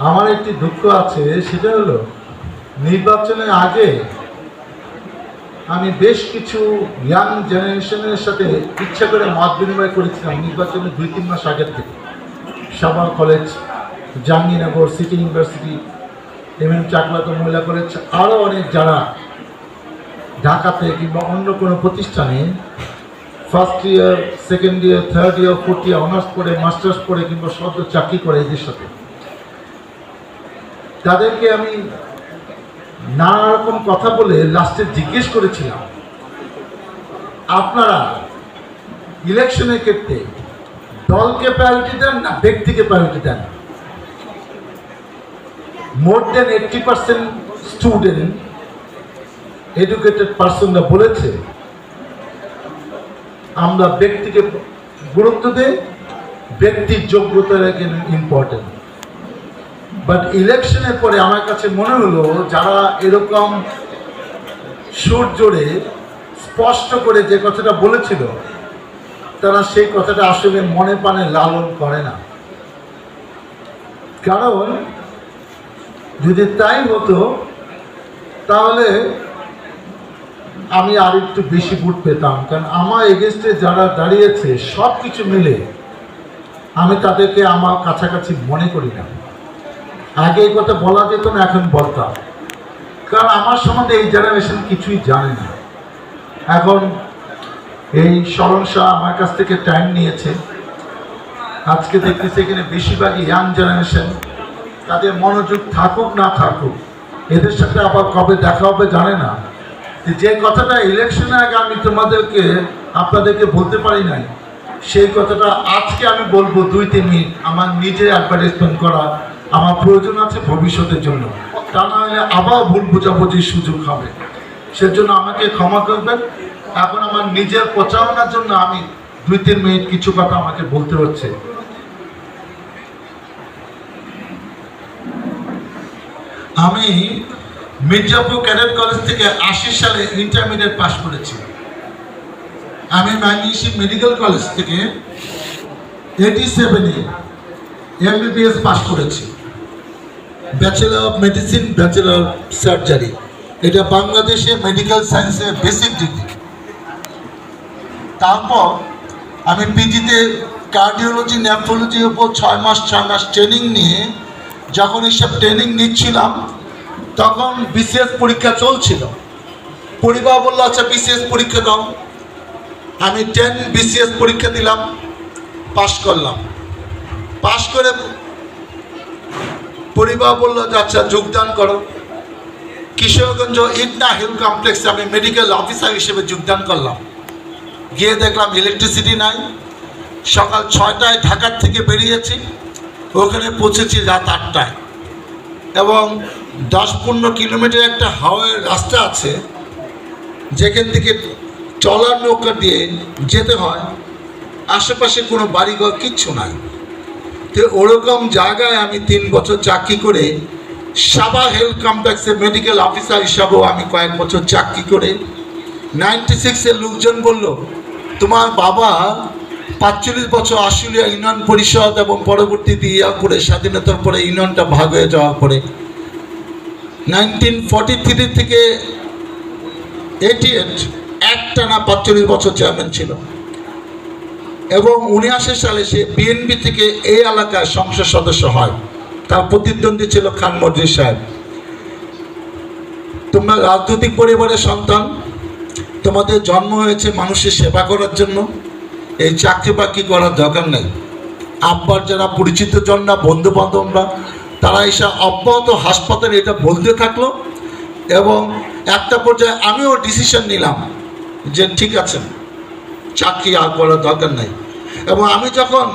আমার একটি দুঃখ আছে, সেটা হলো নির্বাচনের আগে আমি বেশ কিছু ইয়াং জেনারেশনের সাথে ইচ্ছা করে মত বিনিময় করেছিলাম নির্বাচনের 2-3 মাস আগের থেকে। Savar college, Jahangirnagar city university, MM চাকলাতো মহিলা কলেজ, আরও অনেক যারা ঢাকাতে কিংবা অন্য কোনো প্রতিষ্ঠানে first year, second year, third year, fourth year honours পড়ে, মাস্টার্স পড়ে কিংবা সদ্য চাকরি করে এদের সাথে, তাদেরকে আমি নানা রকম কথা বলে লাস্টে জিজ্ঞেস করেছিলাম, আপনারা ইলেকশনের ক্ষেত্রে দলকে প্রায়োরিটি দেন না ব্যক্তিকে প্রায়োরিটি দেন? মোর দেন 80% স্টুডেন্ট এডুকেটেড পার্সনরা বলেছে আমরা ব্যক্তিকে গুরুত্ব দেই, ব্যক্তির যোগ্যতা ইম্পর্টেন্ট। বাট ইলেকশনের পরে আমার কাছে মনে হলো যারা এরকম সুর জোরে স্পষ্ট করে যে কথাটা বলেছিল, তারা সেই কথাটা আসলে মনে প্রাণে লালন করে না। কারণ যদি তাই হতো তাহলে আমি আর একটু বেশি ভোট পেতাম। কারণ আমার এগেনস্টে যারা দাঁড়িয়েছে সব কিছু মিলে আমি তাদেরকে আমার কাছাকাছি মনে করি না। আগে এই কথা বলা যেত না, এখন বলতাম, কারণ আমার সম্বন্ধে এই জেনারেশন কিছুই জানে না। এখন এই শরণ শাহ আমার কাছ থেকে টাইম নিয়েছে, আজকে দেখতেছি এখানে বেশিরভাগই ইয়াং জেনারেশন, তাদের মনোযোগ থাকুক না থাকুক, এদের সাথে আবার কবে দেখা হবে জানে না। যে কথাটা ইলেকশনের আগে আমি আপনাদেরকে বলতে পারি নাই, সেই কথাটা আজকে আমি বলবো 2-3 মিনিট। আমার নিজে অ্যাডভার্টাইজমেন্ট করা আমার প্রয়োজন আছে ভবিষ্যতের জন্য, তা না হলে আবার ভুল বোঝাবুঝির সুযোগ হবে। সেজন্য আমাকে ক্ষমা করবেন। এখন আমার নিজের প্রচারণার জন্য আমি 2-3 মিনিট কিছু কথা আমাকে বলতে হচ্ছে। আমি মির্জাপুর ক্যাডেট কলেজ থেকে 80 সালে ইন্টারমিডিয়েট পাশ করেছি। আমি ময়মনসিংহ মেডিকেল কলেজ থেকে 87-এ এমবিবিএস পাশ করেছি, bachelor of medicine, bachelor of surgery. এটা বাংলাদেশে মেডিকেল সায়েন্সের বেসিক ডিগ্রি। তারপর আমি পিজিতে কার্ডিওলজি, নেফ্রোলজির উপর 6 মাস ট্রেনিং নিয়ে, যখন এইসব ট্রেনিং নিচ্ছিলাম তখন বিসিএস পরীক্ষা চলছিল। পরিবার বললো আচ্ছা বিসিএস পরীক্ষা দাও। আমি 10 বিসিএস পরীক্ষা দিলাম, পাশ করলাম। পাশ করে পরিবার বললো যে আচ্ছা যোগদান করো। কিশোরগঞ্জ ইটনা হেলথ কমপ্লেক্সে আমি মেডিকেল অফিসার হিসেবে যোগদান করলাম। গিয়ে দেখলাম ইলেকট্রিসিটি নাই। সকাল 6টায় ঢাকার থেকে বেরিয়েছি, ওখানে পৌঁছেছি রাত 8টায়। এবং 10-15 কিলোমিটার একটা হাওয়ার রাস্তা আছে, যেখান থেকে ট্রলার নৌকা দিয়ে যেতে হয়। আশেপাশে কোনো বাড়িঘর কিচ্ছু নাই। তো ওরকম জায়গায় আমি 3 বছর চাকরি করে, সাবা হেলথ কমপ্লেক্সে মেডিকেল অফিসার হিসাবেও আমি কয়েক বছর চাকরি করে 96-এ লোকজন বলল তোমার বাবা 45 বছর আশুলিয়া ইউনিয়ন পরিষদ এবং পরবর্তীতে করে স্বাধীনতার পরে ইউনিয়নটা ভাগ হয়ে যাওয়ার পরে 1943 থেকে 88 একটানা 45 বছর চেয়ারম্যান ছিল। এবং 79 সালে সে বিএনপি থেকে এই এলাকায় সংসদ সদস্য হয়। তার প্রতিদ্বন্দ্বী ছিল খান মজলিস সাহেব। তোমরা রাজনৈতিক পরিবারের সন্তান, তোমাদের জন্ম হয়েছে মানুষের সেবা করার জন্য, এই চাকরি বাকরি করার দরকার নেই। আব্বার যারা পরিচিত জন না, বন্ধু বান্ধবরা, তারা এসে অব্যাহত হাসপাতালে এটা বলতে থাকলো। এবং একটা পর্যায়ে আমিও ডিসিশন নিলাম যে ঠিক আছে, চাকরি আর করার দরকার নেই। এবং আমি যখন